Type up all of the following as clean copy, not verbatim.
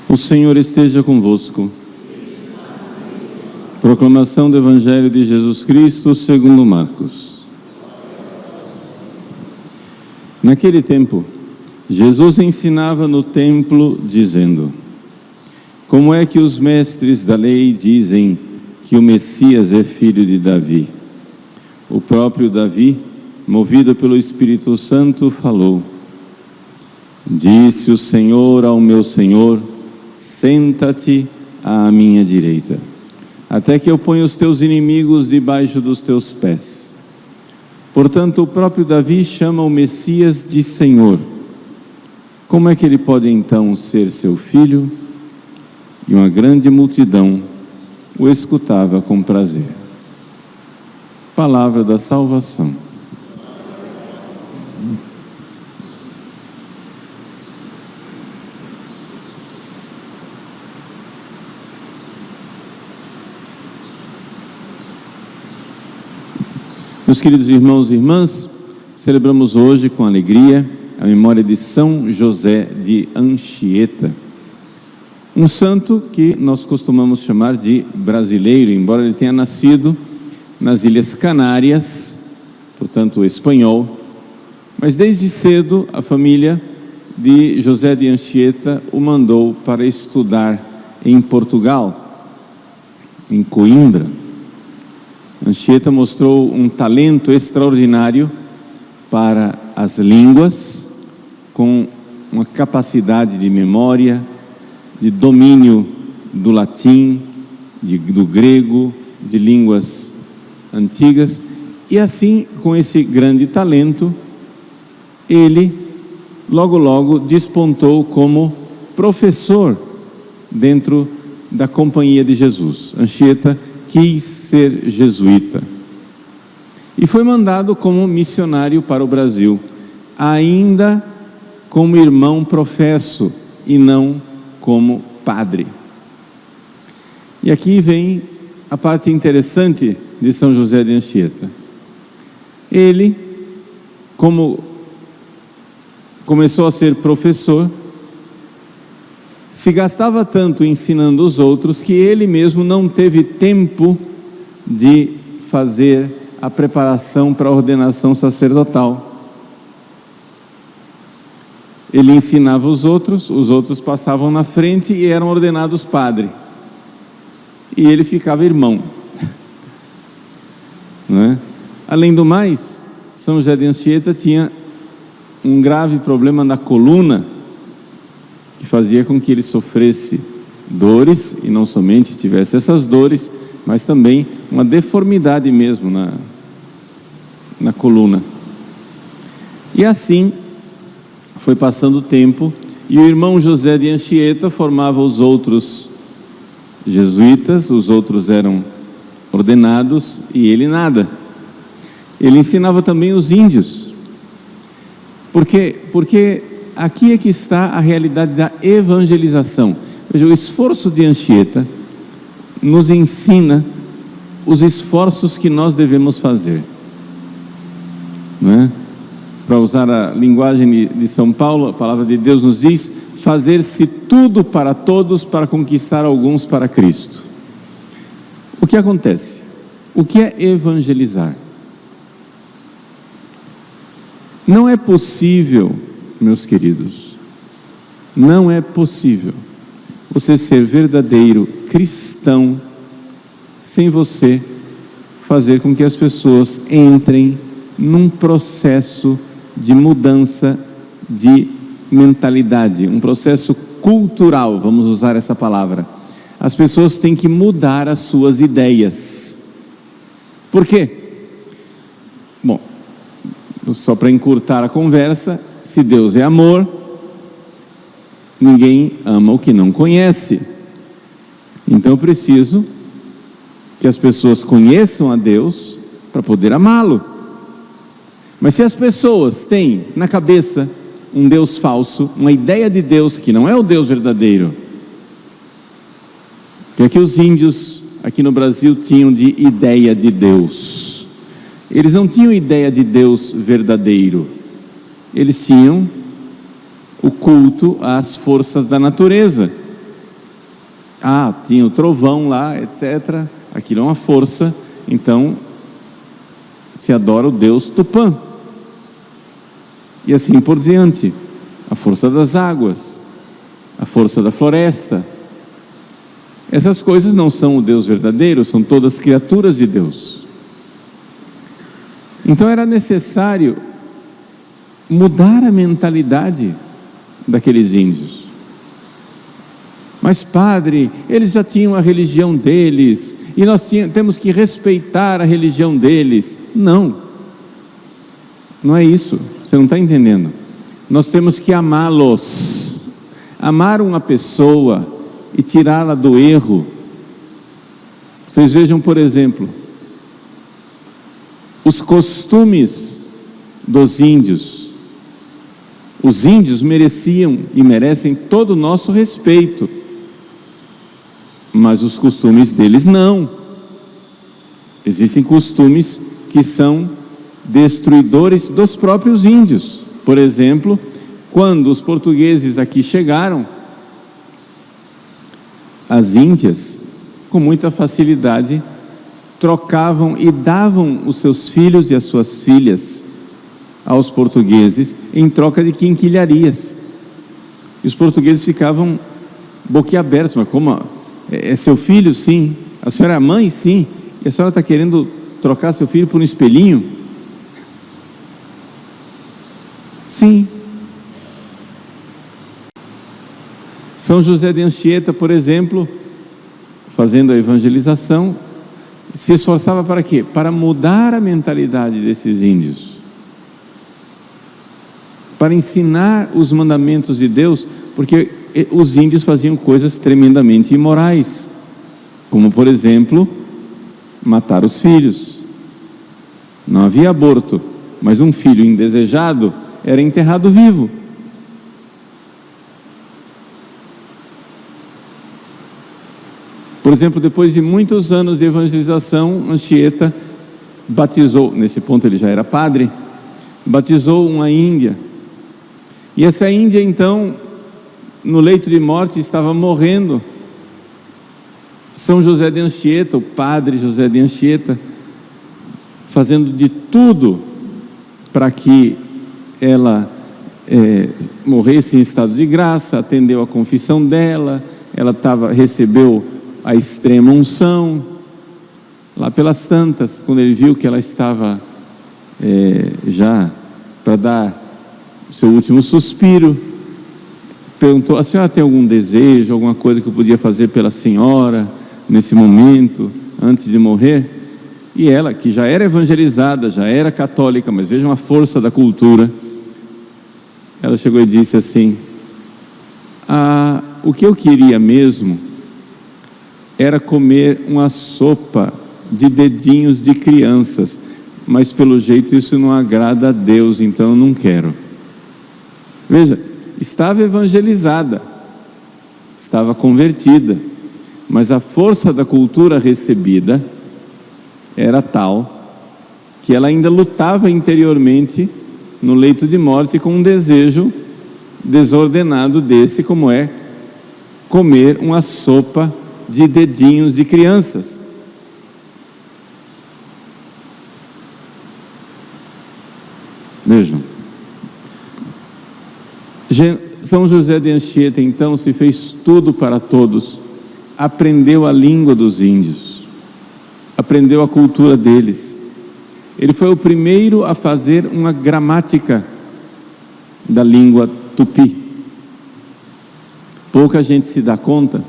O Senhor esteja convosco. Proclamação do Evangelho de Jesus Cristo segundo Marcos. Naquele tempo, Jesus ensinava no templo, dizendo: Como é que os mestres da lei dizem que o Messias é filho de Davi? O próprio Davi, movido pelo Espírito Santo, falou: Disse o Senhor ao meu Senhor: Senta-te à minha direita, até que eu ponha os teus inimigos debaixo dos teus pés. Portanto, o próprio Davi chama o Messias de Senhor. Como é que ele pode então ser seu filho? E uma grande multidão o escutava com prazer. Palavra da salvação. Meus queridos irmãos e irmãs, celebramos hoje com alegria a memória de São José de Anchieta, um santo que nós costumamos chamar de brasileiro, embora ele tenha nascido nas Ilhas Canárias, portanto espanhol, mas desde cedo a família de José de Anchieta o mandou para estudar em Portugal, em Coimbra. Anchieta mostrou um talento extraordinário para as línguas, com uma capacidade de memória, de domínio do latim, do grego, de línguas antigas, e assim, com esse grande talento, ele logo despontou como professor dentro da Companhia de Jesus. Anchieta quis ser jesuíta e foi mandado como missionário para o Brasil, ainda como irmão professo e não como padre. E aqui vem a parte interessante de São José de Anchieta. Ele, como começou a ser professor, se gastava tanto ensinando os outros que ele mesmo não teve tempo de fazer a preparação para a ordenação sacerdotal. Ele ensinava os outros passavam na frente e eram ordenados padre. E ele ficava irmão. Não é? Além do mais, São José de Anchieta tinha um grave problema na coluna, que fazia com que ele sofresse dores, e não somente tivesse essas dores, mas também uma deformidade mesmo na coluna. E assim foi passando o tempo, e o irmão José de Anchieta formava os outros jesuítas, os outros eram ordenados, e ele nada. Ele ensinava também os índios, porque aqui é que está a realidade da evangelização. Veja, o esforço de Anchieta nos ensina os esforços que nós devemos fazer, não é? Para usar a linguagem de São Paulo, a palavra de Deus nos diz: fazer-se tudo para todos para conquistar alguns para Cristo. O que acontece? O que é evangelizar? Não é possível, meus queridos, não é possível você ser verdadeiro cristão sem você fazer com que as pessoas entrem num processo de mudança de mentalidade, um processo cultural, vamos usar essa palavra. As pessoas têm que mudar as suas ideias. Por quê? Bom, só para encurtar a conversa, se Deus é amor, ninguém ama o que não conhece. Então eu preciso que as pessoas conheçam a Deus para poder amá-lo. Mas se as pessoas têm na cabeça um Deus falso, uma ideia de Deus que não é o Deus verdadeiro, que é que os índios aqui no Brasil tinham de ideia de Deus? Eles não tinham ideia de Deus verdadeiro. Eles tinham o culto às forças da natureza. Tinha o trovão lá, etc. Aquilo é uma força, então se adora o Deus Tupã. E assim por diante. A força das águas, a força da floresta. Essas coisas não são o Deus verdadeiro, são todas criaturas de Deus. Então era necessário mudar a mentalidade daqueles índios. Mas padre, eles já tinham a religião deles, e nós temos que respeitar a religião deles. Não é isso, você não está entendendo. Nós temos que amá-los, amar uma pessoa e tirá-la do erro. Vocês vejam, por exemplo, os costumes dos índios. Os índios mereciam e merecem todo o nosso respeito, mas os costumes deles não. Existem costumes que são destruidores dos próprios índios. Por exemplo, quando os portugueses aqui chegaram, as índias, com muita facilidade, trocavam e davam os seus filhos e as suas filhas aos portugueses em troca de quinquilharias. E os portugueses ficavam boquiabertos. Mas como? É seu filho? Sim. A senhora é a mãe? Sim. E a senhora está querendo trocar seu filho por um espelhinho? Sim. São José de Anchieta, por exemplo, fazendo a evangelização, se esforçava para quê? Para mudar a mentalidade desses índios, para ensinar os mandamentos de Deus, porque os índios faziam coisas tremendamente imorais, como por exemplo, matar os filhos. Não havia aborto, mas um filho indesejado era enterrado vivo. Por exemplo, depois de muitos anos de evangelização, Anchieta batizou, nesse ponto ele já era padre, batizou uma índia. E essa índia então, no leito de morte, estava morrendo. São José de Anchieta, o padre José de Anchieta, fazendo de tudo para que ela morresse em estado de graça, atendeu a confissão dela, ela recebeu a extrema unção. Lá pelas tantas, quando ele viu que ela estava já para dar o seu último suspiro, perguntou: a senhora tem algum desejo, alguma coisa que eu podia fazer pela senhora nesse momento, antes de morrer? E ela, que já era evangelizada, já era católica, mas vejam a força da cultura, ela chegou e disse assim: o que eu queria mesmo era comer uma sopa de dedinhos de crianças, mas pelo jeito isso não agrada a Deus, então eu não quero. Veja, estava evangelizada, estava convertida, mas a força da cultura recebida era tal que ela ainda lutava interiormente no leito de morte com um desejo desordenado desse, como é comer uma sopa de dedinhos de crianças. Vejam, São José de Anchieta então se fez tudo para todos, aprendeu a língua dos índios, aprendeu a cultura deles. Ele foi o primeiro a fazer uma gramática da língua tupi. Pouca gente se dá conta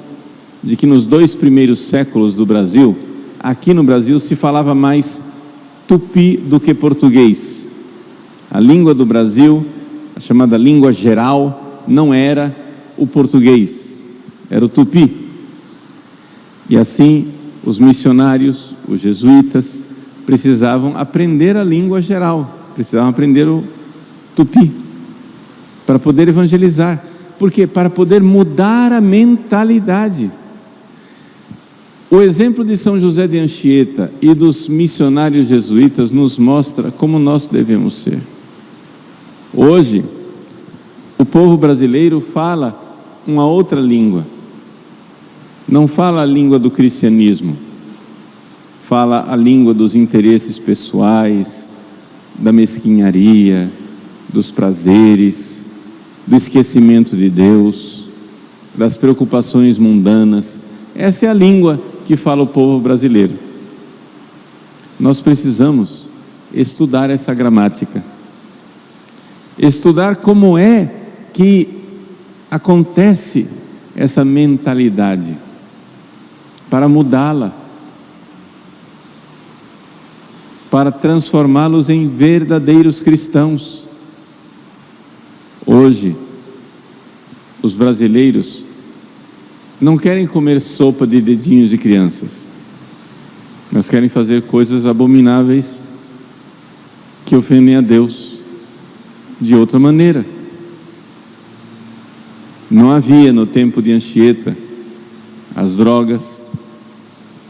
de que nos 2 primeiros séculos do Brasil, aqui no Brasil se falava mais tupi do que português. A língua do Brasil, a chamada língua geral, não era o português, era o tupi. E assim, os missionários, os jesuítas, precisavam aprender a língua geral, precisavam aprender o tupi, para poder evangelizar. Por quê? Para poder mudar a mentalidade. O exemplo de São José de Anchieta e dos missionários jesuítas nos mostra como nós devemos ser. Hoje, o povo brasileiro fala uma outra língua. Não fala a língua do cristianismo, fala a língua dos interesses pessoais, da mesquinharia, dos prazeres, do esquecimento de Deus, das preocupações mundanas. Essa é a língua que fala o povo brasileiro. Nós precisamos estudar essa gramática, estudar como é que acontece essa mentalidade, para mudá-la, para transformá-los em verdadeiros cristãos. Hoje, os brasileiros não querem comer sopa de dedinhos de crianças, mas querem fazer coisas abomináveis que ofendem a Deus de outra maneira. Não havia no tempo de Anchieta as drogas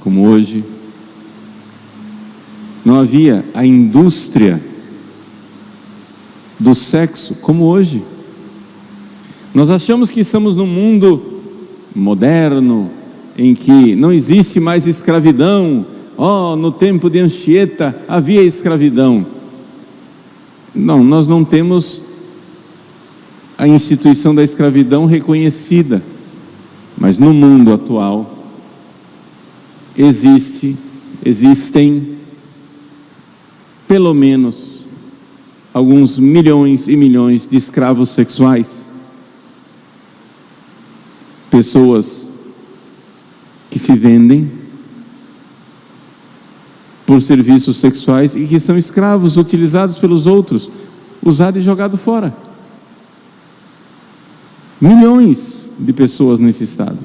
como hoje, não havia a indústria do sexo como hoje. Nós achamos que estamos num mundo moderno, em que não existe mais escravidão. No tempo de Anchieta havia escravidão. Não, nós não temos a instituição da escravidão reconhecida, mas no mundo atual existem pelo menos alguns milhões e milhões de escravos sexuais. Pessoas que se vendem por serviços sexuais e que são escravos, utilizados pelos outros, usado e jogado fora. Milhões de pessoas nesse estado.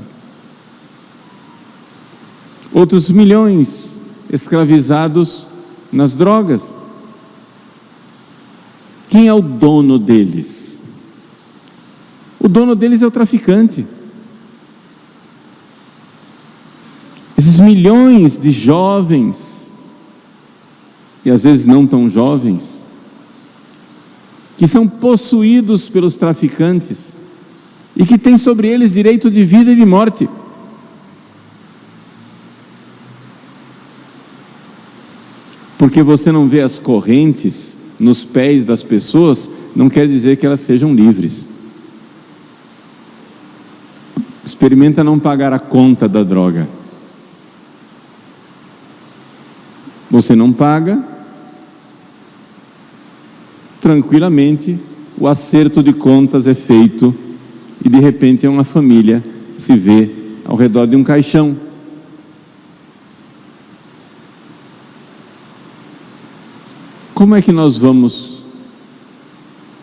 Outros milhões escravizados nas drogas. Quem é o dono deles? O dono deles é o traficante. Esses milhões de jovens, e às vezes não tão jovens, que são possuídos pelos traficantes e que têm sobre eles direito de vida e de morte. Porque você não vê as correntes nos pés das pessoas, não quer dizer que elas sejam livres. Experimenta não pagar a conta da droga. Você não paga, tranquilamente o acerto de contas é feito e de repente uma família se vê ao redor de um caixão. Como é que nós vamos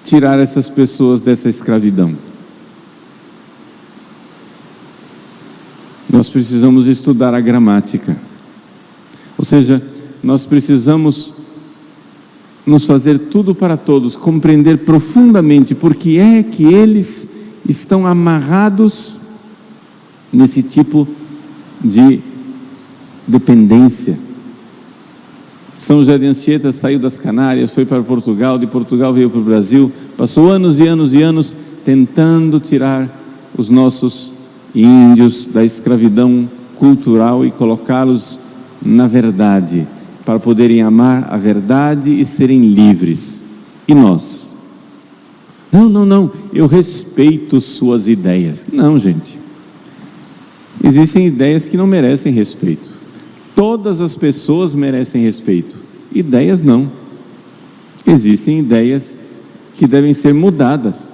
tirar essas pessoas dessa escravidão? Nós precisamos estudar a gramática. Ou seja, nós precisamos nos fazer tudo para todos, compreender profundamente por que é que eles estão amarrados nesse tipo de dependência. São José de Anchieta saiu das Canárias, foi para Portugal, de Portugal veio para o Brasil, passou anos e anos e anos tentando tirar os nossos índios da escravidão cultural e colocá-los na verdade, para poderem amar a verdade e serem livres. E nós? Não, eu respeito suas ideias. Não, gente. Existem ideias que não merecem respeito. Todas as pessoas merecem respeito. Ideias não. Existem ideias que devem ser mudadas,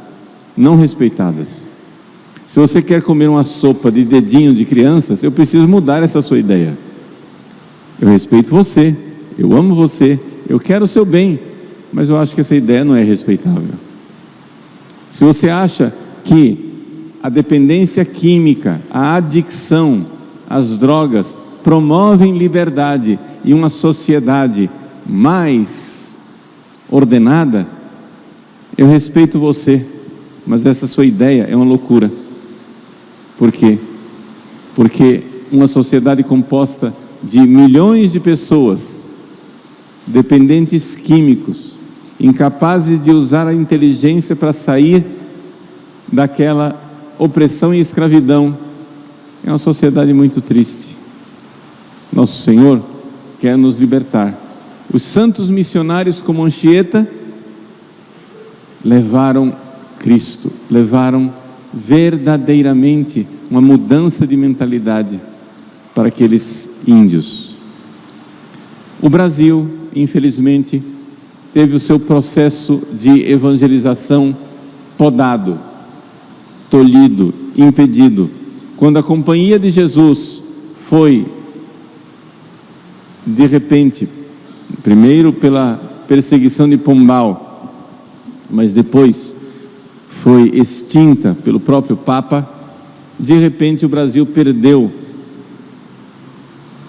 não respeitadas. Se você quer comer uma sopa de dedinho de crianças, eu preciso mudar essa sua ideia. Eu respeito você, eu amo você, eu quero o seu bem, mas eu acho que essa ideia não é respeitável. Se você acha que a dependência química, a adicção, as drogas promovem liberdade e uma sociedade mais ordenada, eu respeito você, mas essa sua ideia é uma loucura. Por quê? Porque uma sociedade composta de milhões de pessoas, dependentes químicos, incapazes de usar a inteligência para sair daquela opressão e escravidão. É uma sociedade muito triste. Nosso Senhor quer nos libertar. Os santos missionários como Anchieta levaram Cristo, levaram verdadeiramente uma mudança de mentalidade para aqueles índios. O Brasil, infelizmente, teve o seu processo de evangelização podado, tolhido, impedido. Quando a Companhia de Jesus foi, de repente, primeiro pela perseguição de Pombal, mas depois foi extinta pelo próprio Papa, de repente o Brasil perdeu,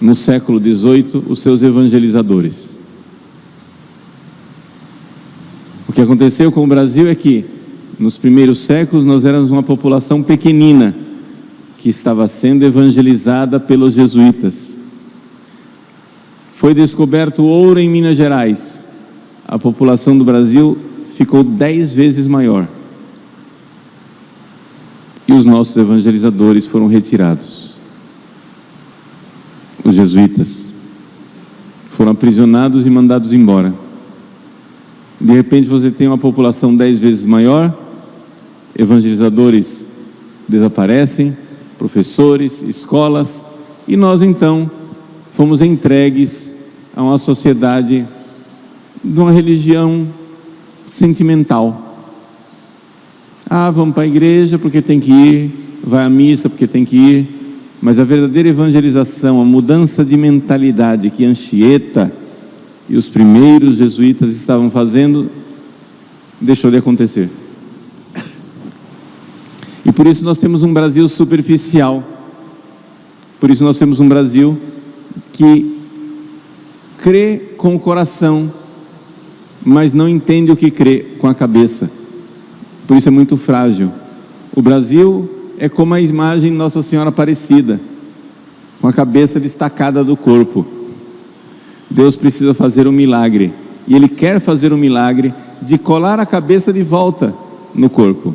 no século XVIII, os seus evangelizadores. O que aconteceu com o Brasil é que, nos primeiros séculos, nós éramos uma população pequenina, que estava sendo evangelizada pelos jesuítas. Foi descoberto ouro em Minas Gerais. A população do Brasil ficou 10 vezes maior. E os nossos evangelizadores foram retirados. Os jesuítas foram aprisionados e mandados embora. De repente você tem uma população 10 vezes maior, evangelizadores desaparecem, professores, escolas, e nós então fomos entregues a uma sociedade de uma religião sentimental. Vamos para a igreja porque tem que ir, vai à missa porque tem que ir, mas a verdadeira evangelização, a mudança de mentalidade que Anchieta e os primeiros jesuítas estavam fazendo, deixou de acontecer. E por isso nós temos um Brasil superficial. Por isso nós temos um Brasil que crê com o coração, mas não entende o que crê com a cabeça. Por isso é muito frágil. O Brasil é como a imagem de Nossa Senhora Aparecida, com a cabeça destacada do corpo. Deus precisa fazer um milagre, e Ele quer fazer um milagre de colar a cabeça de volta no corpo,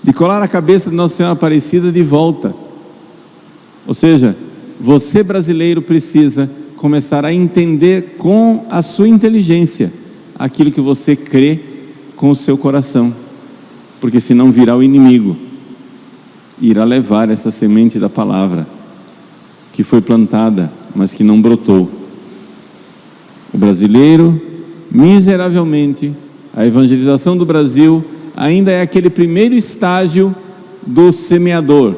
de colar a cabeça de Nossa Senhora Aparecida de volta. Ou seja, você brasileiro precisa começar a entender com a sua inteligência aquilo que você crê com o seu coração, porque senão virá o inimigo, irá levar essa semente da palavra que foi plantada, mas que não brotou. O brasileiro, miseravelmente, a evangelização do Brasil ainda é aquele primeiro estágio do semeador,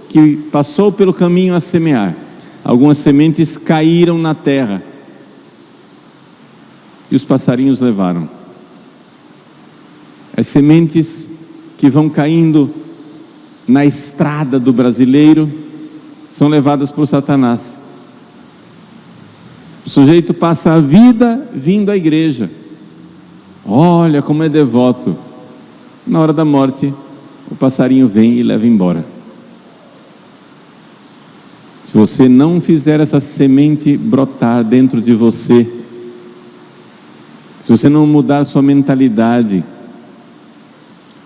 que passou pelo caminho a semear. Algumas sementes caíram na terra e os passarinhos levaram. As sementes que vão caindo na estrada do brasileiro são levadas por Satanás. O sujeito passa a vida vindo à igreja, olha como é devoto. Na hora da morte, o passarinho vem e leva embora. Se você não fizer essa semente brotar dentro de você, se você não mudar sua mentalidade,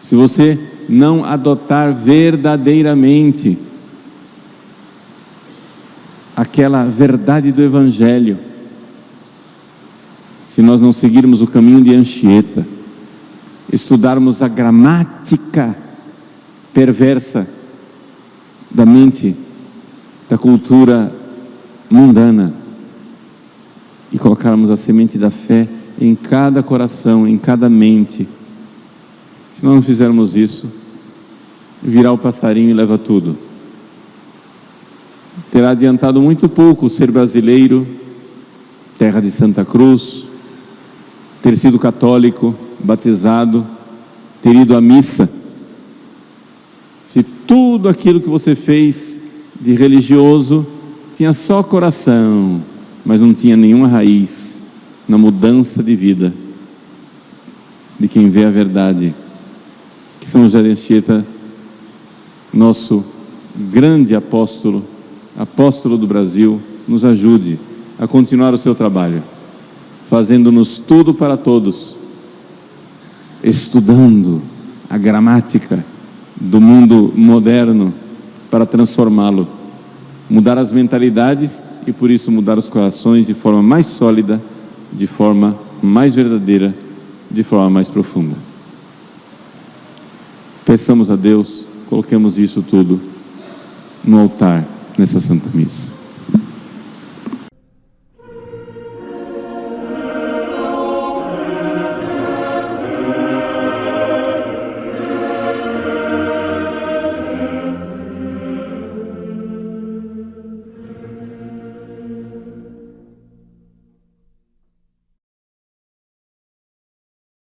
se você não adotar verdadeiramente aquela verdade do Evangelho, se nós não seguirmos o caminho de Anchieta, estudarmos a gramática perversa da mente, da cultura mundana, e colocarmos a semente da fé em cada coração, em cada mente, se nós não fizermos isso, virá o passarinho e leva tudo. Terá adiantado muito pouco ser brasileiro, terra de Santa Cruz, ter sido católico, batizado, ter ido à missa, se tudo aquilo que você fez de religioso tinha só coração, mas não tinha nenhuma raiz na mudança de vida de quem vê a verdade, que São José de Anchieta, nosso grande apóstolo, apóstolo do Brasil, nos ajude a continuar o seu trabalho, fazendo-nos tudo para todos, estudando a gramática do mundo moderno para transformá-lo, mudar as mentalidades e por isso mudar os corações de forma mais sólida, de forma mais verdadeira, de forma mais profunda. Peçamos a Deus, coloquemos isso tudo no altar nessa Santa Missa.